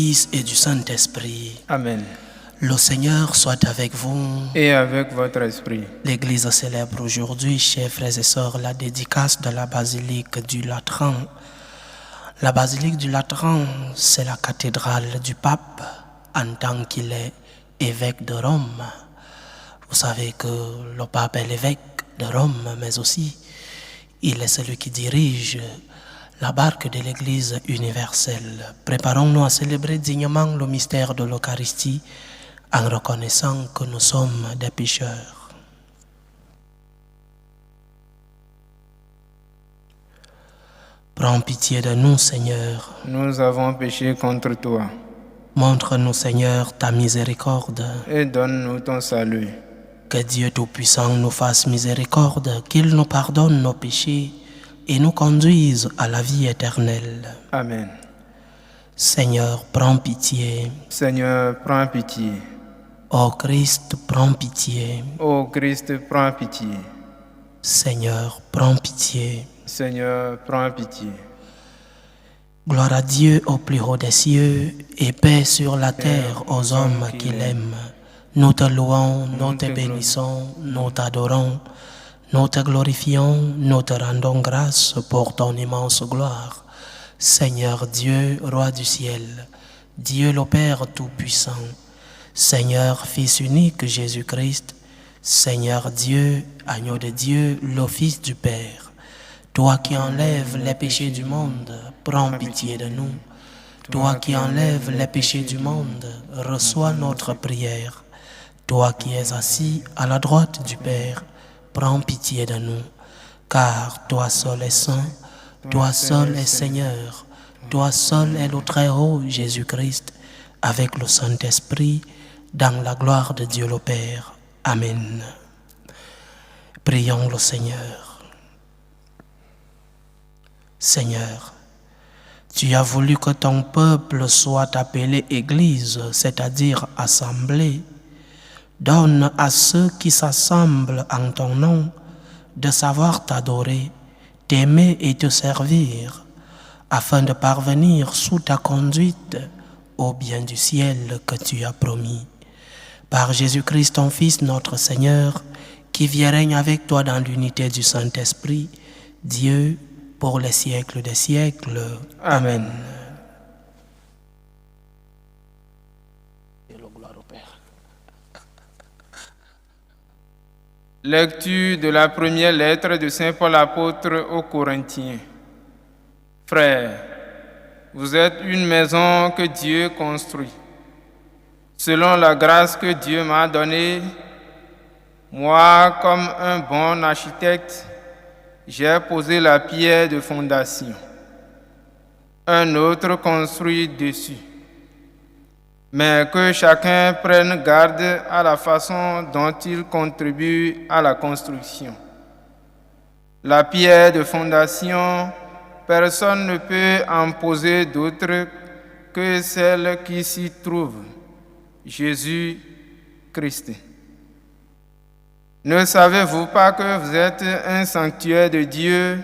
Fils et du Saint-Esprit. Amen. Le Seigneur soit avec vous. Et avec votre esprit. L'Église célèbre aujourd'hui, chers frères et sœurs, la dédicace de la basilique du Latran. La basilique du Latran, c'est la cathédrale du pape en tant qu'il est évêque de Rome. Vous savez que le pape est l'évêque de Rome, mais aussi il est celui qui dirige la barque de l'Église universelle. Préparons-nous à célébrer dignement le mystère de l'Eucharistie en reconnaissant que nous sommes des pécheurs. Prends pitié de nous, Seigneur. Nous avons péché contre toi. Montre-nous, Seigneur, ta miséricorde. Et donne-nous ton salut. Que Dieu Tout-Puissant nous fasse miséricorde, qu'il nous pardonne nos péchés et nous conduise à la vie éternelle. Amen. Seigneur, prends pitié. Seigneur, prends pitié. Ô Christ, prends pitié. Ô Christ, prends pitié. Seigneur, prends pitié. Seigneur, prends pitié. Gloire à Dieu au plus haut des cieux et paix sur la terre aux hommes qu'il aime. Nous te louons, nous te bénissons, nous t'adorons, nous te glorifions, nous te rendons grâce pour ton immense gloire. Seigneur Dieu, Roi du ciel, Dieu le Père Tout-Puissant, Seigneur Fils unique Jésus-Christ, Seigneur Dieu, Agneau de Dieu, le Fils du Père, toi qui enlèves les péchés du monde, prends pitié de nous. Toi qui enlèves les péchés du monde, reçois notre prière. Toi qui es assis à la droite du Père, prends pitié de nous, car toi seul es saint, toi seul es Seigneur, toi seul es le Très-Haut Jésus-Christ, avec le Saint-Esprit, dans la gloire de Dieu le Père. Amen. Prions le Seigneur. Seigneur, tu as voulu que ton peuple soit appelé Église, c'est-à-dire assemblée. Donne à ceux qui s'assemblent en ton nom de savoir t'adorer, t'aimer et te servir, afin de parvenir sous ta conduite au bien du ciel que tu as promis. Par Jésus-Christ, ton Fils, notre Seigneur, qui vit et règne avec toi dans l'unité du Saint-Esprit, Dieu, pour les siècles des siècles. Amen. Lecture de la première lettre de Saint Paul apôtre aux Corinthiens. Frères, vous êtes une maison que Dieu construit. Selon la grâce que Dieu m'a donnée, moi, comme un bon architecte, j'ai posé la pierre de fondation. Un autre construit dessus. Mais que chacun prenne garde à la façon dont il contribue à la construction. La pierre de fondation, personne ne peut en poser d'autre que celle qui s'y trouve, Jésus-Christ. Ne savez-vous pas que vous êtes un sanctuaire de Dieu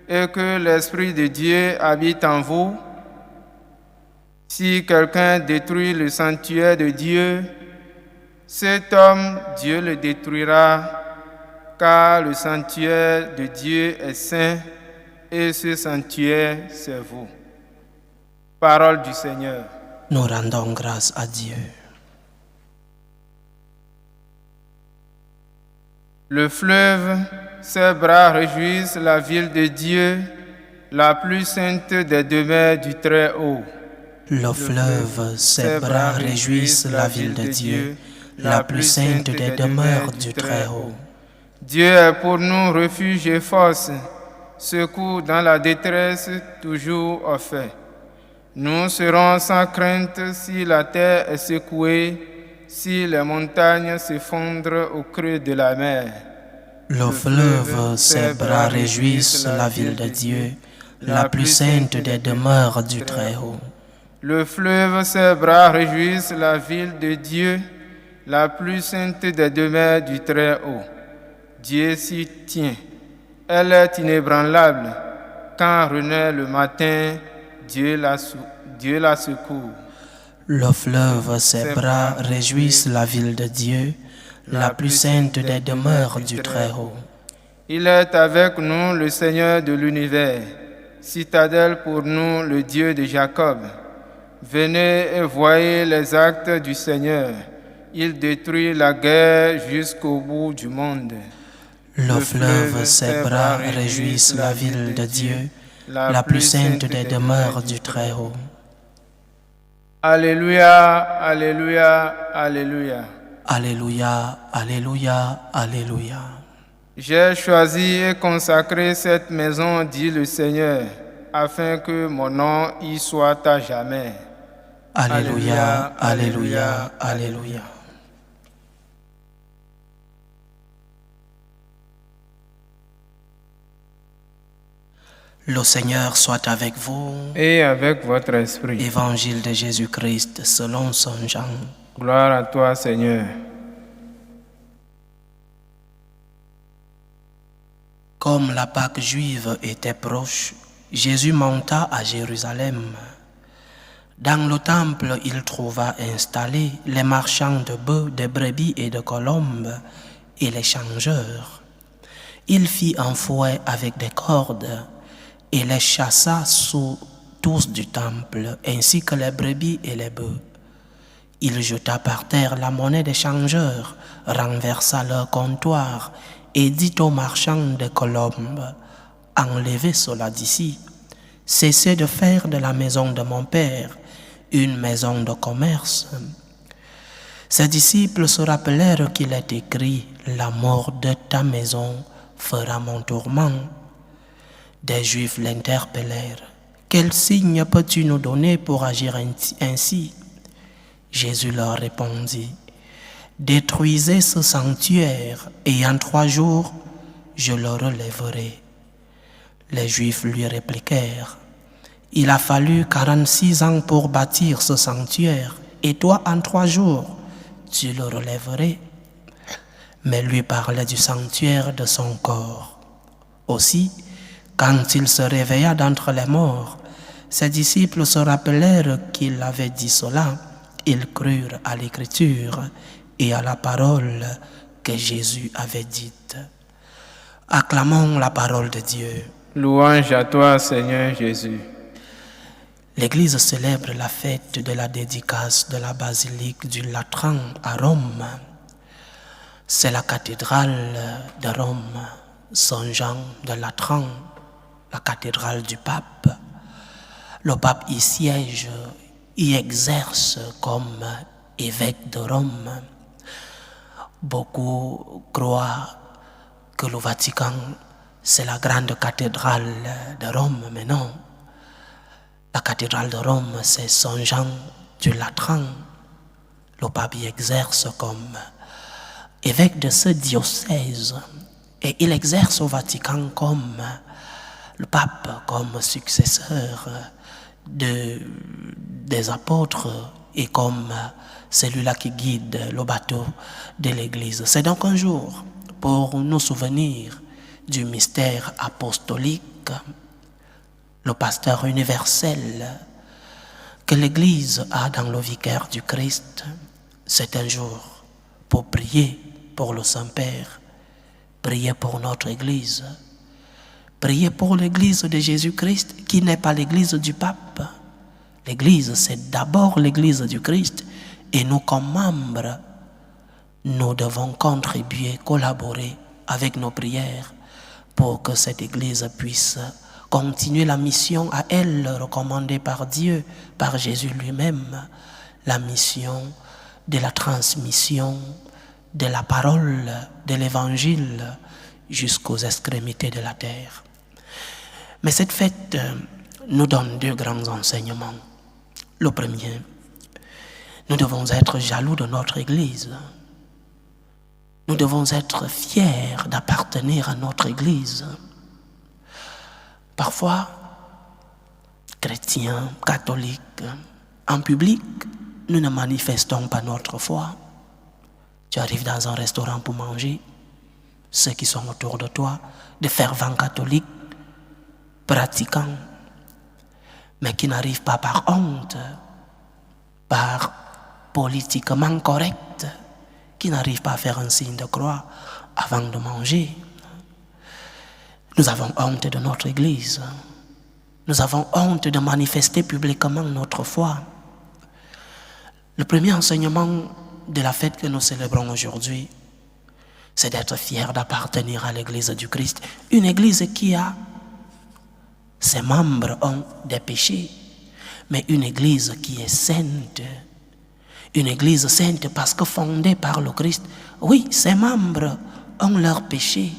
et que l'Esprit de Dieu habite en vous? Si quelqu'un détruit le sanctuaire de Dieu, cet homme, Dieu le détruira, car le sanctuaire de Dieu est saint et ce sanctuaire, c'est vous. Parole du Seigneur. Nous rendons grâce à Dieu. Le fleuve, ses bras réjouissent la ville de Dieu, la plus sainte des demeures du Très-Haut. Le fleuve, ses bras réjouissent la ville de Dieu, la plus sainte des demeures du Très-Haut. Dieu est pour nous refuge et force, secours dans la détresse toujours offert. Nous serons sans crainte si la terre est secouée, si les montagnes s'effondrent au creux de la mer. Le fleuve, ses bras réjouissent la ville de Dieu, la plus sainte des demeures du Très-Haut. Le fleuve, ses bras réjouissent la ville de Dieu, la plus sainte des demeures du Très-Haut. Dieu s'y tient. Elle est inébranlable. Quand renaît le matin, Dieu la secourt. Le fleuve, ses bras réjouissent la ville de Dieu, la plus sainte des demeures du Très-Haut. Il est avec nous le Seigneur de l'univers, citadelle pour nous le Dieu de Jacob. Venez et voyez les actes du Seigneur. Il détruit la guerre jusqu'au bout du monde. Le fleuve, ses bras réjouissent la ville de Dieu, la plus sainte des demeures du Très-Haut. Alléluia, alléluia, alléluia. Alléluia, alléluia, alléluia. J'ai choisi et consacré cette maison, dit le Seigneur, afin que mon nom y soit à jamais. Alléluia, alléluia, alléluia. Le Seigneur soit avec vous. Et avec votre esprit. Évangile de Jésus-Christ selon Saint Jean. Gloire à toi, Seigneur. Comme la Pâque juive était proche, Jésus monta à Jérusalem. Dans le temple, il trouva installés les marchands de bœufs, de brebis et de colombes, et les changeurs. Il fit un fouet avec des cordes, et les chassa tous du temple, ainsi que les brebis et les bœufs. Il jeta par terre la monnaie des changeurs, renversa leur comptoir, et dit aux marchands de colombes, « Enlevez cela d'ici, cessez de faire de la maison de mon Père une maison de commerce. » Ses disciples se rappelèrent qu'il est écrit, « La mort de ta maison fera mon tourment. » Des Juifs l'interpellèrent, « Quel signe peux-tu nous donner pour agir ainsi ?» Jésus leur répondit, « Détruisez ce sanctuaire, et en 3 jours, je le relèverai. » Les Juifs lui répliquèrent, « Il a fallu 46 ans pour bâtir ce sanctuaire, et toi, en 3 jours, tu le relèverais. » Mais lui parlait du sanctuaire de son corps. Aussi, quand il se réveilla d'entre les morts, ses disciples se rappelèrent qu'il avait dit cela. Ils crurent à l'Écriture et à la parole que Jésus avait dite. Acclamons la parole de Dieu. Louange à toi, Seigneur Jésus. L'Église célèbre la fête de la dédicace de la basilique du Latran à Rome. C'est la cathédrale de Rome, Saint Jean de Latran, la cathédrale du pape. Le pape y siège, y exerce comme évêque de Rome. Beaucoup croient que le Vatican, c'est la grande cathédrale de Rome, mais non. La cathédrale de Rome, c'est Saint Jean du Latran. Le pape y exerce comme évêque de ce diocèse. Et il exerce au Vatican comme le pape, comme successeur des apôtres et comme celui-là qui guide le bateau de l'Église. C'est donc un jour pour nous souvenir du mystère apostolique, le pasteur universel que l'Église a dans le vicaire du Christ. C'est un jour pour prier pour le Saint-Père, prier pour notre Église, prier pour l'Église de Jésus-Christ qui n'est pas l'Église du pape. L'Église, c'est d'abord l'Église du Christ et nous, comme membres, nous devons contribuer, collaborer avec nos prières pour que cette Église puisse continuer la mission à elle recommandée par Dieu, par Jésus lui-même, la mission de la transmission de la parole, de l'Évangile jusqu'aux extrémités de la terre. Mais cette fête nous donne 2 grands enseignements. Le premier, nous devons être jaloux de notre Église. Nous devons être fiers d'appartenir à notre Église. Parfois, chrétiens, catholiques, en public, nous ne manifestons pas notre foi. Tu arrives dans un restaurant pour manger, ceux qui sont autour de toi, des fervents catholiques, pratiquants, mais qui n'arrivent pas par honte par politiquement correct, qui n'arrive pas à faire un signe de croix avant de manger. Nous avons honte de notre Église. Nous avons honte de manifester publiquement notre foi. Le premier enseignement de la fête que nous célébrons aujourd'hui, c'est d'être fier d'appartenir à l'Église du Christ. Une Église qui a, ses membres ont des péchés, mais une Église qui est sainte. Une Église sainte parce que fondée par le Christ. Oui, ses membres ont leurs péchés.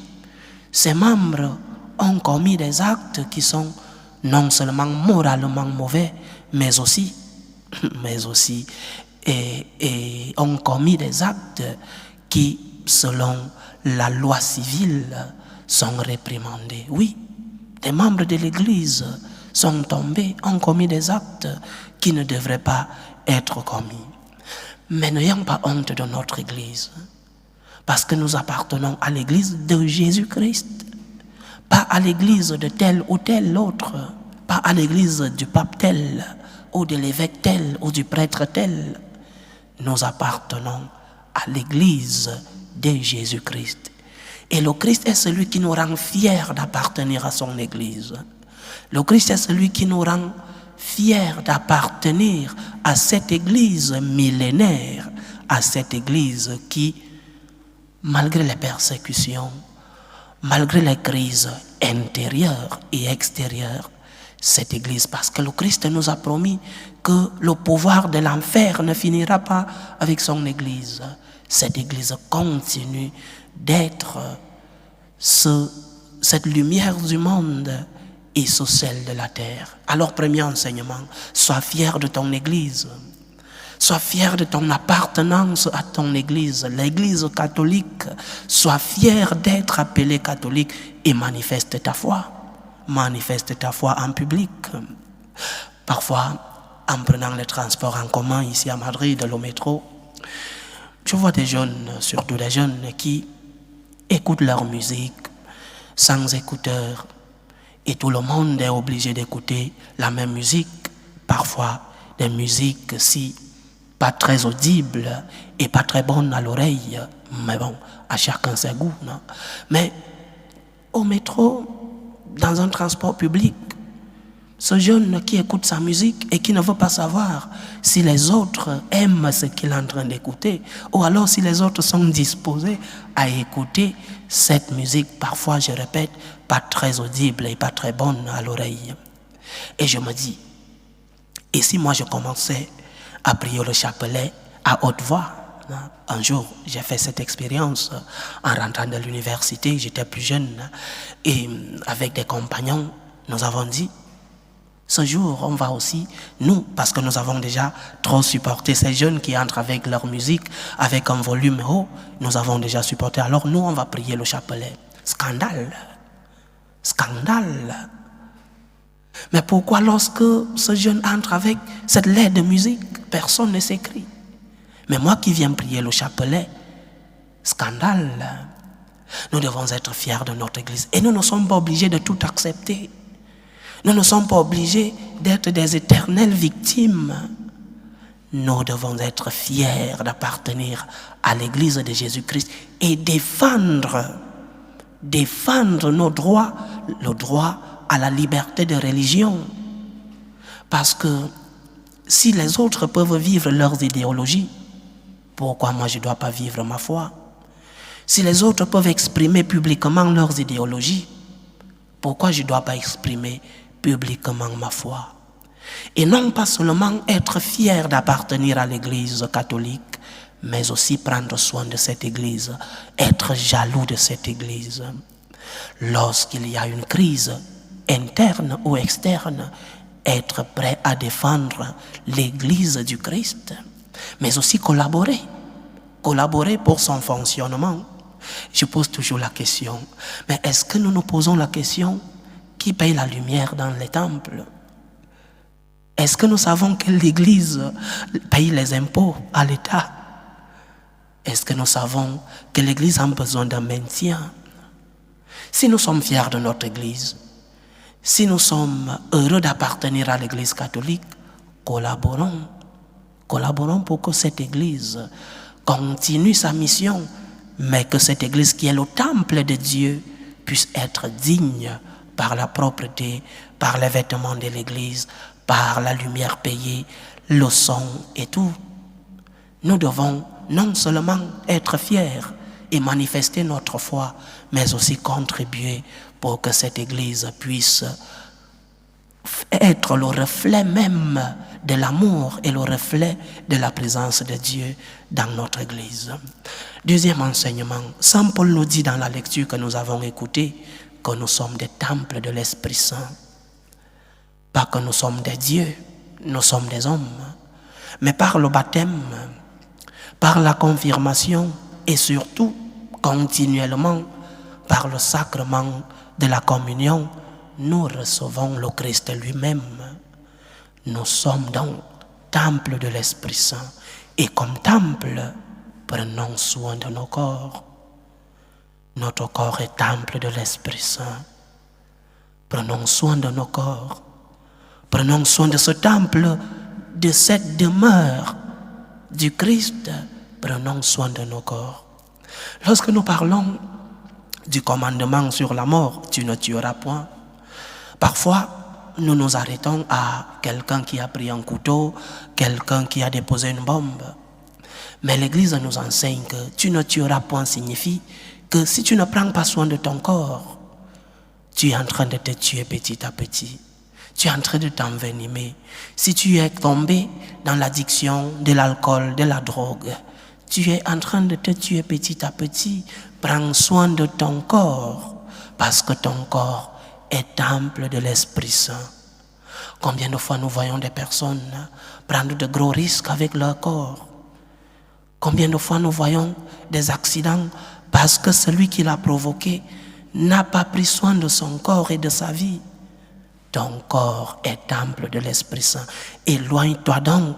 Ses membres ont commis des actes qui sont non seulement moralement mauvais, mais aussi ont commis des actes qui, selon la loi civile, sont réprimandés. Oui, des membres de l'Église sont tombés, ont commis des actes qui ne devraient pas être commis. Mais n'ayons pas honte de notre Église, parce que nous appartenons à l'Église de Jésus-Christ, pas à l'Église de tel ou tel autre, pas à l'Église du pape tel, ou de l'évêque tel, ou du prêtre tel. Nous appartenons à l'Église de Jésus-Christ. Et le Christ est celui qui nous rend fiers d'appartenir à son Église. Le Christ est celui qui nous rend fiers d'appartenir à cette Église millénaire, à cette Église qui, malgré les persécutions, malgré les crises intérieures et extérieures, cette Église, parce que le Christ nous a promis que le pouvoir de l'enfer ne finira pas avec son Église. Cette Église continue d'être cette lumière du monde et ce sel de la terre. Alors, premier enseignement, sois fier de ton Église. Sois fier de ton appartenance à ton Église, l'Église catholique. Sois fier d'être appelé catholique et manifeste ta foi. Manifeste ta foi en public. Parfois, en prenant les transports en commun ici à Madrid, le métro, je vois des jeunes, surtout des jeunes, qui écoutent leur musique sans écouteurs. Et tout le monde est obligé d'écouter la même musique. Parfois, des musiques si pas très audibles et pas très bonnes à l'oreille. Mais bon, à chacun ses goûts, non? Mais au métro, dans un transport public, ce jeune qui écoute sa musique et qui ne veut pas savoir si les autres aiment ce qu'il est en train d'écouter, ou alors si les autres sont disposés à écouter cette musique, parfois, je répète, pas très audible et pas très bonne à l'oreille. Et je me dis, et si moi je commençais à prier le chapelet à haute voix? Un jour, j'ai fait cette expérience en rentrant de l'université, j'étais plus jeune, et avec des compagnons, nous avons dit, ce jour, on va aussi, nous, parce que nous avons déjà trop supporté ces jeunes qui entrent avec leur musique, avec un volume haut, nous avons déjà supporté, alors nous, on va prier le chapelet. Scandale. Scandale. Mais pourquoi lorsque ce jeune entre avec cette laide musique, personne ne s'écrie? Mais moi qui viens prier le chapelet, scandale. Nous devons être fiers de notre Église. Et nous ne sommes pas obligés de tout accepter. Nous ne sommes pas obligés d'être des éternelles victimes. Nous devons être fiers d'appartenir à l'Église de Jésus-Christ et défendre nos droits, le droit à la liberté de religion. Parce que si les autres peuvent vivre leurs idéologies, pourquoi moi je ne dois pas vivre ma foi? Si les autres peuvent exprimer publiquement leurs idéologies, pourquoi je ne dois pas exprimer publiquement ma foi? Et non pas seulement être fier d'appartenir à l'Église catholique, mais aussi prendre soin de cette Église, être jaloux de cette Église. Lorsqu'il y a une crise interne ou externe, être prêt à défendre l'Église du Christ, mais aussi collaborer pour son fonctionnement. Je pose toujours la question, mais est-ce que nous nous posons la question, qui paye la lumière dans les temples? Est-ce que nous savons que l'Église paye les impôts à l'État? Est-ce que nous savons que l'Église a besoin d'un maintien? Si nous sommes fiers de notre Église, si nous sommes heureux d'appartenir à l'Église catholique, collaborons Collaborons pour que cette Église continue sa mission, mais que cette Église qui est le temple de Dieu puisse être digne par la propreté, par les vêtements de l'Église, par la lumière payée, le son et tout. Nous devons non seulement être fiers et manifester notre foi, mais aussi contribuer pour que cette Église puisse être le reflet même de l'amour et le reflet de la présence de Dieu dans notre Église. Deuxième enseignement, Saint Paul nous dit dans la lecture que nous avons écoutée que nous sommes des temples de l'Esprit Saint. Pas que nous sommes des dieux, nous sommes des hommes. Mais par le baptême, par la confirmation et surtout, continuellement, par le sacrement de la communion, nous recevons le Christ lui-même. Nous sommes donc temple de l'Esprit Saint. Et comme temple, prenons soin de nos corps. Notre corps est temple de l'Esprit Saint. Prenons soin de nos corps. Prenons soin de ce temple, de cette demeure du Christ. Prenons soin de nos corps. Lorsque nous parlons du commandement sur la mort, tu ne tueras point, parfois, nous nous arrêtons à quelqu'un qui a pris un couteau, quelqu'un qui a déposé une bombe. Mais l'Église nous enseigne que tu ne tueras point signifie que si tu ne prends pas soin de ton corps, tu es en train de te tuer petit à petit. Tu es en train de t'envenimer. Si tu es tombé dans l'addiction de l'alcool, de la drogue, tu es en train de te tuer petit à petit. Prends soin de ton corps, parce que ton corps est temple de l'Esprit Saint. Combien de fois nous voyons des personnes prendre de gros risques avec leur corps? Combien de fois nous voyons des accidents parce que celui qui l'a provoqué n'a pas pris soin de son corps et de sa vie? Ton corps est temple de l'Esprit Saint. Éloigne-toi donc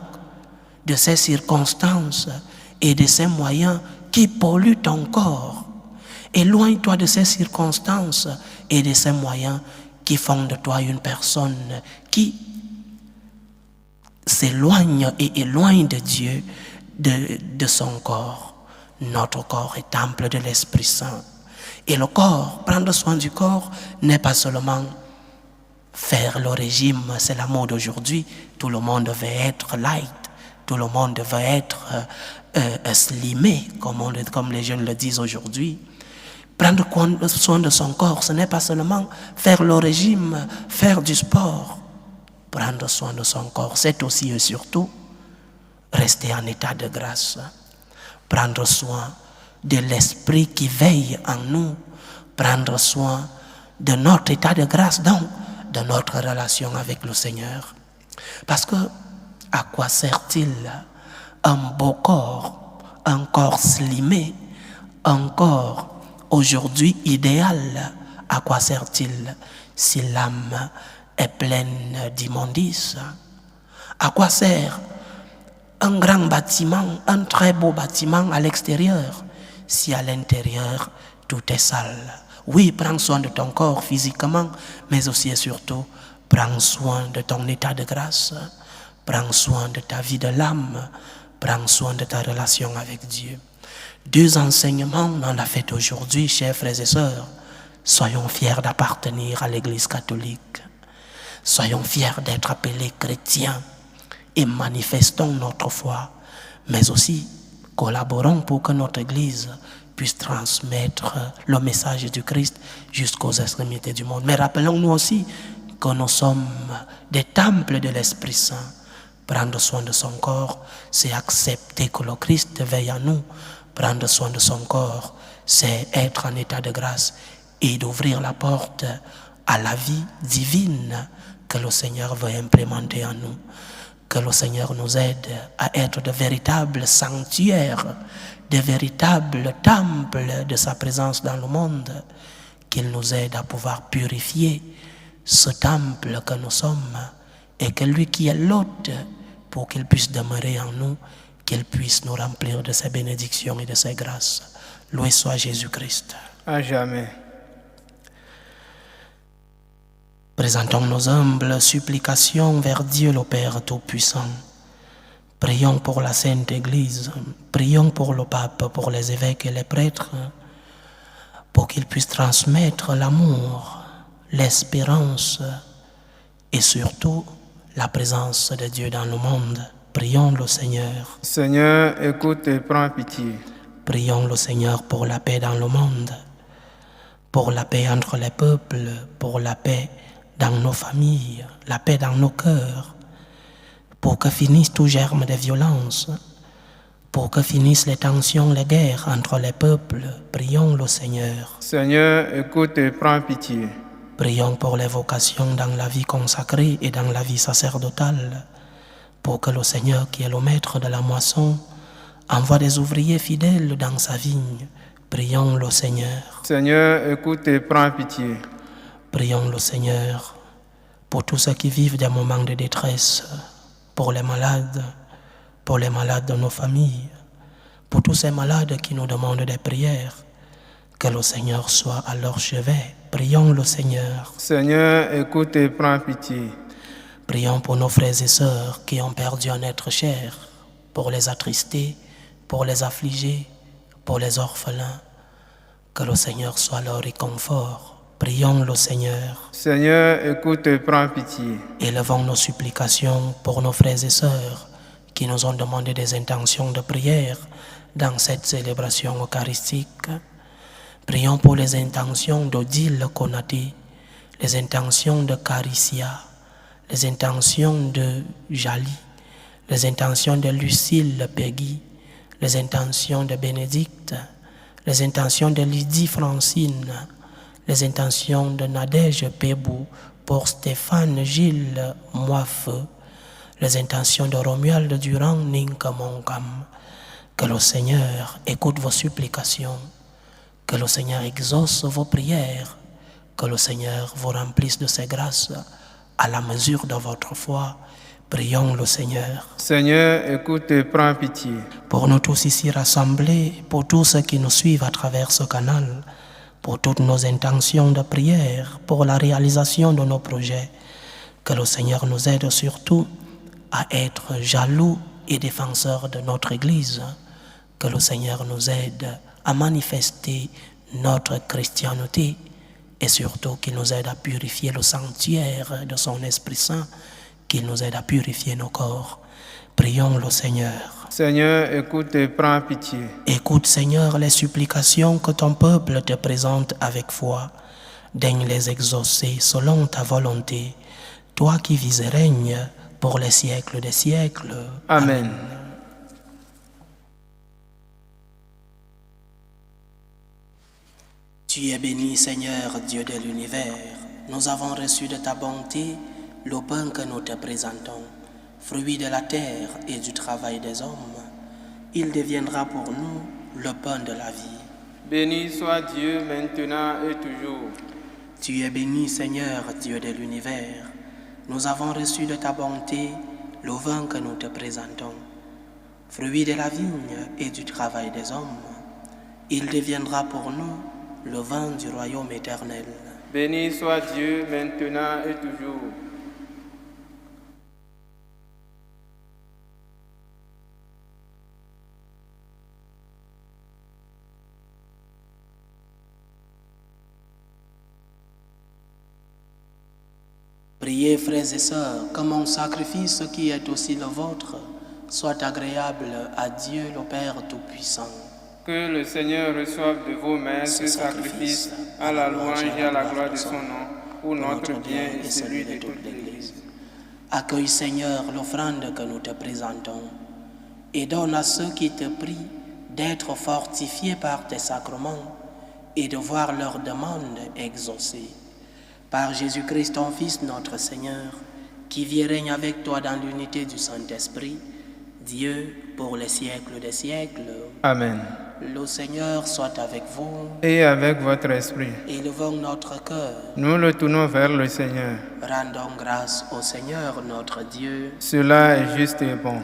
de ces circonstances et de ces moyens qui polluent ton corps. Éloigne-toi de ces circonstances et de ces moyens qui font de toi une personne qui s'éloigne et éloigne de Dieu, de son corps. Notre corps est temple de l'Esprit Saint. Et le corps, prendre soin du corps, n'est pas seulement faire le régime, c'est la mode aujourd'hui. Tout le monde veut être light, tout le monde veut être slimé, comme les jeunes le disent aujourd'hui. Prendre soin de son corps, ce n'est pas seulement faire le régime, faire du sport. Prendre soin de son corps, c'est aussi et surtout rester en état de grâce. Prendre soin de l'esprit qui veille en nous. Prendre soin de notre état de grâce, donc de notre relation avec le Seigneur. Parce que, à quoi sert-il un beau corps, un corps slimé, un corps aujourd'hui idéal? À quoi sert-il si l'âme est pleine d'immondices? À quoi sert un grand bâtiment, un très beau bâtiment à l'extérieur, si à l'intérieur tout est sale? Oui, prends soin de ton corps physiquement, mais aussi et surtout, prends soin de ton état de grâce, prends soin de ta vie de l'âme, prends soin de ta relation avec Dieu. 2 enseignements dans la fête aujourd'hui, chers frères et sœurs. Soyons fiers d'appartenir à l'Église catholique. Soyons fiers d'être appelés chrétiens et manifestons notre foi, mais aussi collaborons pour que notre Église puisse transmettre le message du Christ jusqu'aux extrémités du monde. Mais rappelons-nous aussi que nous sommes des temples de l'Esprit Saint. Prendre soin de son corps, c'est accepter que le Christ veille en nous. Prendre soin de son corps, c'est être en état de grâce et d'ouvrir la porte à la vie divine que le Seigneur veut implémenter en nous. Que le Seigneur nous aide à être de véritables sanctuaires, de véritables temples de sa présence dans le monde. Qu'il nous aide à pouvoir purifier ce temple que nous sommes et que lui qui est l'hôte, pour qu'il puisse demeurer en nous, qu'il puisse nous remplir de ses bénédictions et de ses grâces. Loué soit Jésus-Christ. À jamais. Présentons nos humbles supplications vers Dieu le Père Tout-Puissant. Prions pour la Sainte Église, prions pour le pape, pour les évêques et les prêtres, pour qu'ils puissent transmettre l'amour, l'espérance et surtout la présence de Dieu dans le monde. Prions le Seigneur. Seigneur, écoute et prends pitié. Prions le Seigneur pour la paix dans le monde, pour la paix entre les peuples, pour la paix dans nos familles, la paix dans nos cœurs, pour que finisse tout germe de violence, pour que finissent les tensions, les guerres entre les peuples. Prions le Seigneur. Seigneur, écoute et prends pitié. Prions pour les vocations dans la vie consacrée et dans la vie sacerdotale, pour que le Seigneur, qui est le maître de la moisson, envoie des ouvriers fidèles dans sa vigne. Prions le Seigneur. Seigneur, écoute et prends pitié. Prions le Seigneur pour tous ceux qui vivent des moments de détresse, pour les malades de nos familles, pour tous ces malades qui nous demandent des prières. Que le Seigneur soit à leur chevet. Prions le Seigneur. Seigneur, écoute et prends pitié. Prions pour nos frères et sœurs qui ont perdu un être cher, pour les attristés, pour les affligés, pour les orphelins. Que le Seigneur soit leur réconfort. Prions le Seigneur. Seigneur, écoute et prends pitié. Élevons nos supplications pour nos frères et sœurs qui nous ont demandé des intentions de prière dans cette célébration eucharistique. Prions pour les intentions d'Odile Konaté, les intentions de Caricia, les intentions de Jali, les intentions de Lucille Peggy, les intentions de Bénédicte, les intentions de Lydie Francine, les intentions de Nadège Pébou pour Stéphane Gilles Moifeu, les intentions de Romuald Durand Ninkamonkam. Que le Seigneur écoute vos supplications, que le Seigneur exauce vos prières, que le Seigneur vous remplisse de ses grâces à la mesure de votre foi. Prions le Seigneur. Seigneur, écoute et prends pitié. Pour nous tous ici rassemblés, pour tous ceux qui nous suivent à travers ce canal, pour toutes nos intentions de prière, pour la réalisation de nos projets, que le Seigneur nous aide surtout à être jaloux et défenseurs de notre Église, que le Seigneur nous aide à manifester notre chrétienté et surtout qu'il nous aide à purifier le sanctuaire de son Esprit Saint, qu'il nous aide à purifier nos corps. Prions le Seigneur. Seigneur, écoute et prends pitié. Écoute, Seigneur, les supplications que ton peuple te présente avec foi. Daigne les exaucer selon ta volonté, toi qui vis et règnes pour les siècles des siècles. Amen. Tu es béni, Seigneur, Dieu de l'univers. Nous avons reçu de ta bonté le pain que nous te présentons, fruit de la terre et du travail des hommes. Il deviendra pour nous le pain de la vie. Béni soit Dieu maintenant et toujours. Tu es béni, Seigneur, Dieu de l'univers. Nous avons reçu de ta bonté le vin que nous te présentons, fruit de la vigne et du travail des hommes. Il deviendra pour nous le vin du royaume éternel. Béni soit Dieu maintenant et toujours. Priez, frères et sœurs, que mon sacrifice qui est aussi le vôtre soit agréable à Dieu le Père Tout-Puissant. Que le Seigneur reçoive de vos mains ce sacrifice à la louange et à la gloire de son nom, pour notre bien et celui de toute l'Église. Accueille, Seigneur, l'offrande que nous te présentons et donne à ceux qui te prient d'être fortifiés par tes sacrements et de voir leurs demandes exaucées. Par Jésus-Christ, ton Fils, notre Seigneur, qui vit et règne avec toi dans l'unité du Saint-Esprit, Dieu pour les siècles des siècles. Amen. Le Seigneur soit avec vous. Et avec votre esprit. Élevons notre cœur. Nous le tournons vers le Seigneur. Rendons grâce au Seigneur notre Dieu. Cela est juste et bon.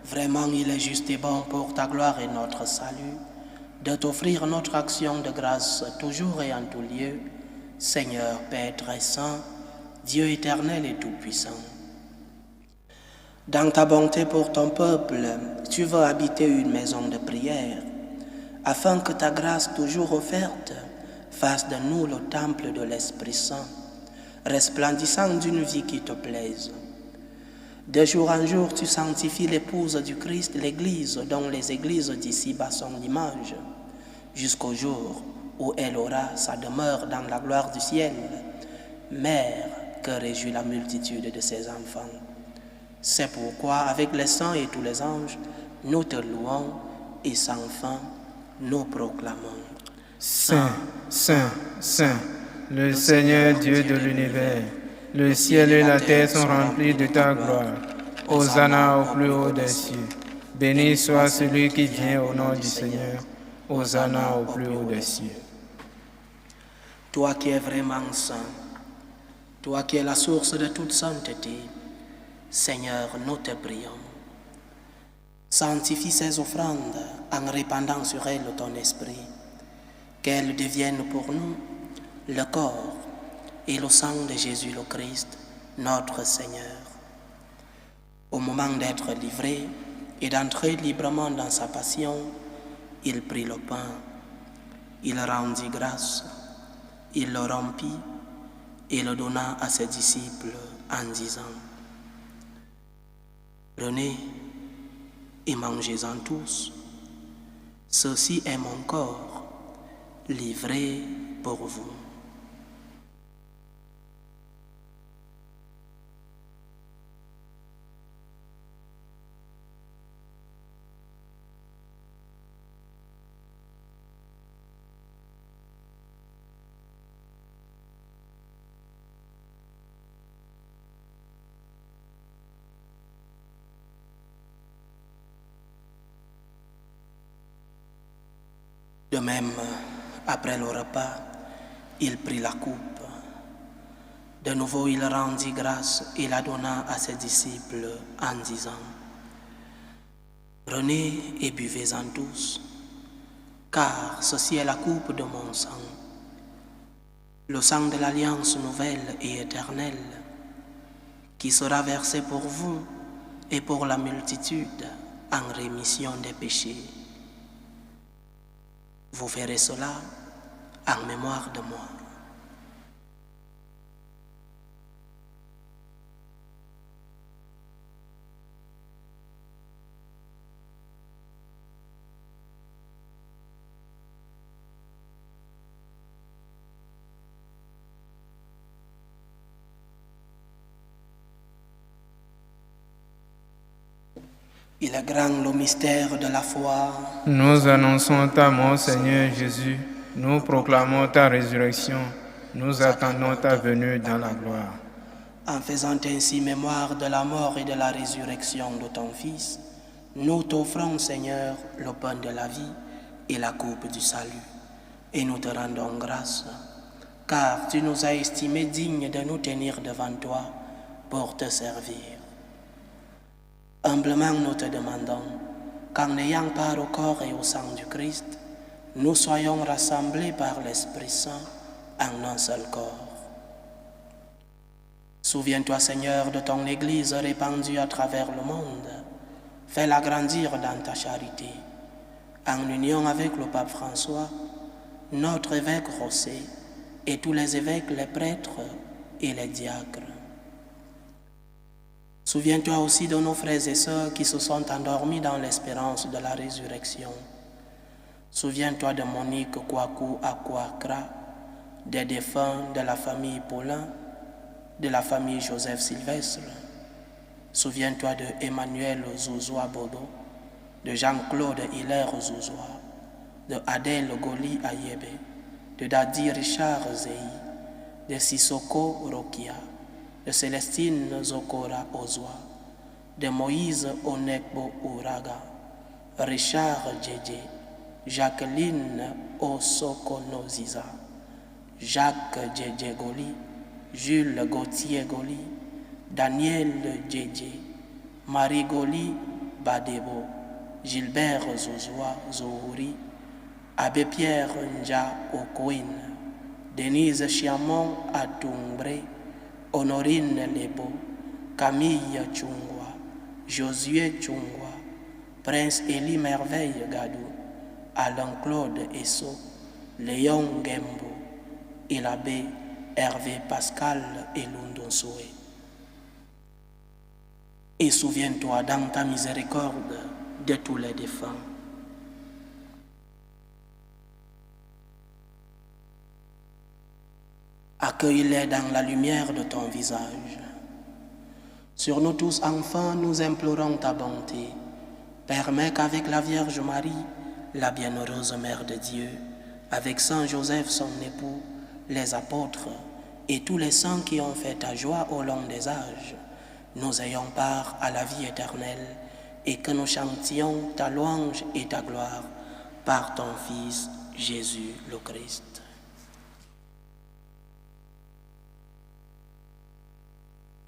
Vraiment, il est juste et bon pour ta gloire et notre salut, de t'offrir notre action de grâce toujours et en tout lieu, Seigneur, Père très saint, Dieu éternel et tout-puissant. Dans ta bonté pour ton peuple, tu veux habiter une maison de prière, afin que ta grâce toujours offerte fasse de nous le temple de l'Esprit Saint, resplendissant d'une vie qui te plaise. De jour en jour, tu sanctifies l'épouse du Christ, l'Église, dont les églises d'ici-bas sont l'image, jusqu'au jour où elle aura sa demeure dans la gloire du ciel, mère que réjouit la multitude de ses enfants. C'est pourquoi, avec les saints et tous les anges, nous te louons et sans fin, nous proclamons. Saint, Saint, Saint, le Seigneur Dieu de l'univers, le ciel et la terre sont remplis de ta gloire. Hosanna au plus haut des cieux. Béni soit celui qui vient au nom du Seigneur. Hosanna au plus haut des cieux. Toi qui es vraiment saint, toi qui es la source de toute sainteté, Seigneur, nous te prions. Sanctifie ces offrandes en répandant sur elles ton esprit, qu'elles deviennent pour nous le corps et le sang de Jésus le Christ, notre Seigneur. Au moment d'être livré et d'entrer librement dans sa passion, il prit le pain, il rendit grâce, il le rompit et le donna à ses disciples en disant: Prenez et mangez-en tous, ceci est mon corps, livré pour vous. De même, après le repas, il prit la coupe. De nouveau, il rendit grâce et la donna à ses disciples en disant: Prenez et buvez-en tous, car ceci est la coupe de mon sang, le sang de l'alliance nouvelle et éternelle, qui sera versé pour vous et pour la multitude en rémission des péchés. Vous ferez cela en mémoire de moi. Il est grand le mystère de la foi. Nous annonçons ta mort, Seigneur Jésus. Nous proclamons ta résurrection. Nous attendons ta venue dans la gloire. En faisant ainsi mémoire de la mort et de la résurrection de ton Fils, nous t'offrons, Seigneur, le pain de la vie et la coupe du salut. Et nous te rendons grâce, car tu nous as estimés dignes de nous tenir devant toi pour te servir. Humblement nous te demandons qu'en ayant part au corps et au sang du Christ, nous soyons rassemblés par l'Esprit Saint en un seul corps. Souviens-toi, Seigneur, de ton Église répandue à travers le monde. Fais-la grandir dans ta charité, en union avec le pape François, notre évêque Rossé et tous les évêques, les prêtres et les diacres. Souviens-toi aussi de nos frères et sœurs qui se sont endormis dans l'espérance de la résurrection. Souviens-toi de Monique Kouakou Akwakra, des défunts de la famille Paulin, de la famille Joseph Sylvestre. Souviens-toi de Emmanuel Zouzoua Bodo, de Jean-Claude Hilaire Zouzoua, de Adèle Goli Ayebe, de Dadi Richard Zei, de Sissoko Rokia, de Célestine Zokora Ozwa, de Moïse Onekbo Uraga, Richard Djedje, Jacqueline Osokonoziza, Jacques Djedje Goli, Jules Gauthier Goli, Daniel Djedje, Marie Goli Badebo, Gilbert Zouzoua Zouri, Abbé Pierre Nja Okouin, Denise Chiamon Atumbre, Honorine Lebo, Camille Chungwa, Josué Chungwa, Prince Élie Merveille Gadou, Alain Claude Esso, Léon Gembo et l'abbé Hervé Pascal et Lundonsoué. Et souviens-toi dans ta miséricorde de tous les défunts. Accueille-les dans la lumière de ton visage. Sur nous tous enfants, nous implorons ta bonté. Permets qu'avec la Vierge Marie, la bienheureuse Mère de Dieu, avec Saint Joseph son époux, les apôtres et tous les saints qui ont fait ta joie au long des âges, nous ayons part à la vie éternelle et que nous chantions ta louange et ta gloire par ton Fils Jésus le Christ.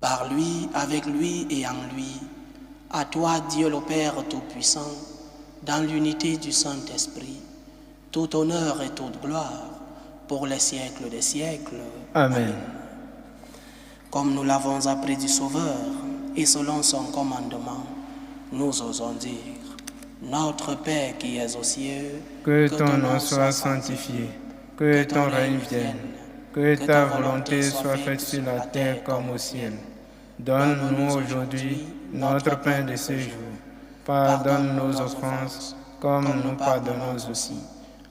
Par lui, avec lui et en lui, à toi Dieu le Père Tout-Puissant, dans l'unité du Saint-Esprit, tout honneur et toute gloire pour les siècles des siècles. Amen. Comme nous l'avons appris du Sauveur et selon son commandement, nous osons dire: Notre Père qui es aux cieux, que ton nom soit sanctifié, que ton règne vienne, que ta volonté soit faite sur la terre comme au ciel. Donne-nous aujourd'hui notre pain de ce jour. Pardonne nos offenses, comme nous pardonnons aussi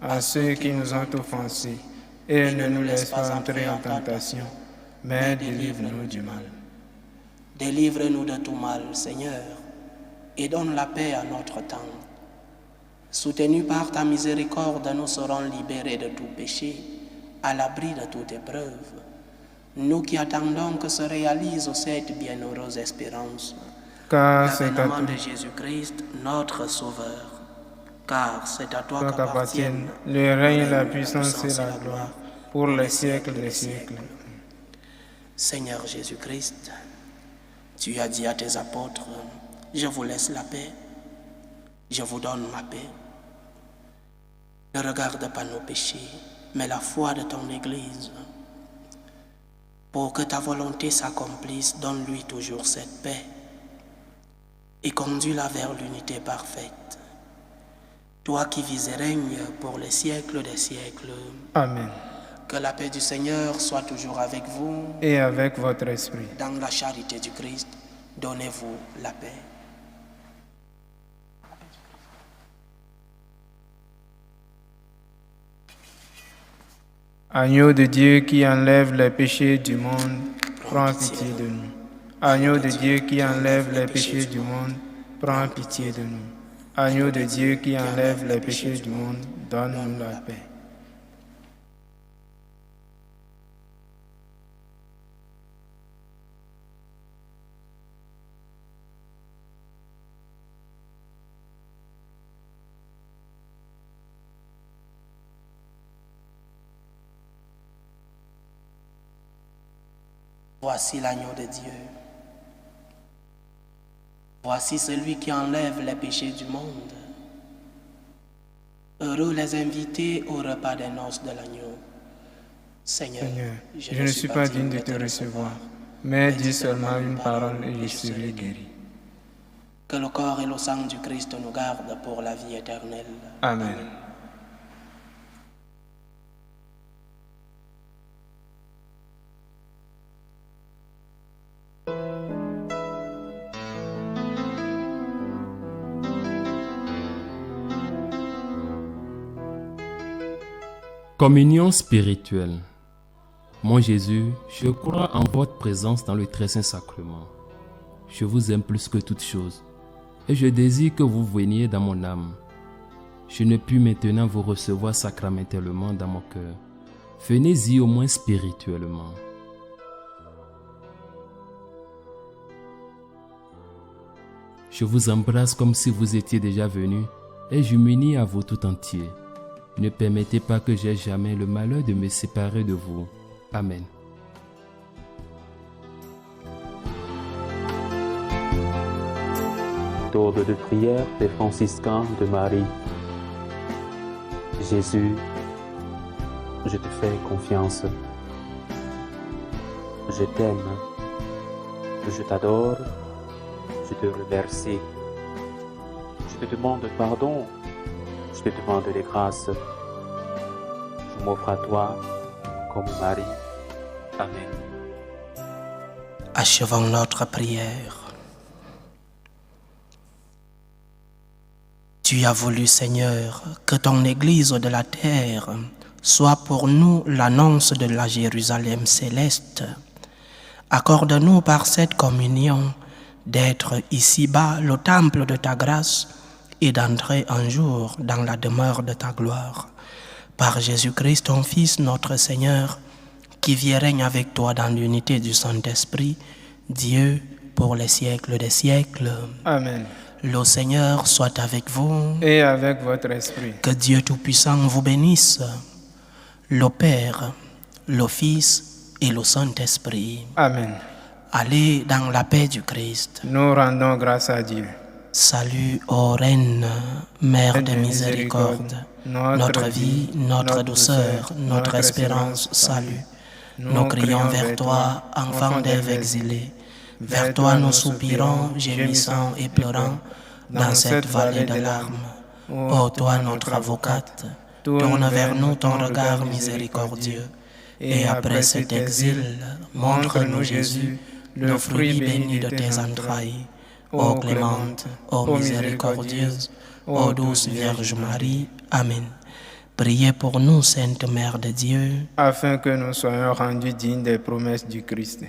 à ceux qui nous ont offensés. Et ne nous laisse pas entrer en tentation, mais délivre-nous du mal. Délivre-nous de tout mal, Seigneur, et donne la paix à notre temps. Soutenus par ta miséricorde, nous serons libérés de tout péché, à l'abri de toute épreuve. Nous qui attendons que se réalise cette bienheureuse espérance, car c'est à l'avènement toi de Jésus-Christ, notre Sauveur. Car c'est à toi qu'appartiennent le règne, la puissance et la gloire, pour les siècles des siècles. Seigneur Jésus-Christ, tu as dit à tes apôtres: je vous laisse la paix, je vous donne ma paix. Ne regarde pas nos péchés, mais la foi de ton Église. Pour que ta volonté s'accomplisse, donne-lui toujours cette paix et conduis-la vers l'unité parfaite. Toi qui vis et règnes pour les siècles des siècles. Amen. Que la paix du Seigneur soit toujours avec vous. Et avec votre esprit. Dans la charité du Christ, donnez-vous la paix. Agneau de Dieu qui enlève les péchés du monde, prends pitié de nous. Agneau de Dieu qui enlève les péchés du monde, prends pitié de nous. Agneau de Dieu qui enlève les péchés du monde, donne-nous la paix. Voici l'agneau de Dieu. Voici celui qui enlève les péchés du monde. Heureux les invités au repas des noces de l'agneau. Seigneur, je ne suis pas digne de te recevoir, mais dis seulement une parole et je serai guéri. Que le corps et le sang du Christ nous gardent pour la vie éternelle. Amen. Communion spirituelle. Mon Jésus, je crois en votre présence dans le très saint sacrement. Je vous aime plus que toute chose et je désire que vous veniez dans mon âme. Je ne puis maintenant vous recevoir sacramentellement dans mon cœur. Venez-y au moins spirituellement. Je vous embrasse comme si vous étiez déjà venu et je m'unis à vous tout entier. Ne permettez pas que j'aie jamais le malheur de me séparer de vous. Amen. Méthode de prière des franciscains de Marie. Jésus, je te fais confiance. Je t'aime. Je t'adore. Je te remercie. Je te demande pardon. Je te demande les grâces. Je m'offre à toi comme mari. Amen. Achevons notre prière. Tu as voulu, Seigneur, que ton Église de la terre soit pour nous l'annonce de la Jérusalem céleste. Accorde-nous par cette communion d'être ici-bas le temple de ta grâce et d'entrer un jour dans la demeure de ta gloire. Par Jésus-Christ, ton Fils, notre Seigneur, qui vit et règne avec toi dans l'unité du Saint-Esprit, Dieu, pour les siècles des siècles. Amen. Le Seigneur soit avec vous. Et avec votre esprit. Que Dieu Tout-Puissant vous bénisse, le Père, le Fils et le Saint-Esprit. Amen. Allez dans la paix du Christ. Nous rendons grâce à Dieu. Salut, ô Reine, Mère de miséricorde, notre vie, notre douceur, notre espérance, salut. Nous crions vers toi, enfant d'Ève exilée. Vers toi nous soupirons, gémissant et pleurant, dans cette vallée de larmes. Ô toi notre avocate, tourne vers nous ton regard miséricordieux. Et après cet exil, montre-nous Jésus, le fruit béni de tes entrailles. Ô clémente, ô miséricordieuse, ô douce Vierge Marie. Amen. Priez pour nous, Sainte Mère de Dieu, afin que nous soyons rendus dignes des promesses du Christ.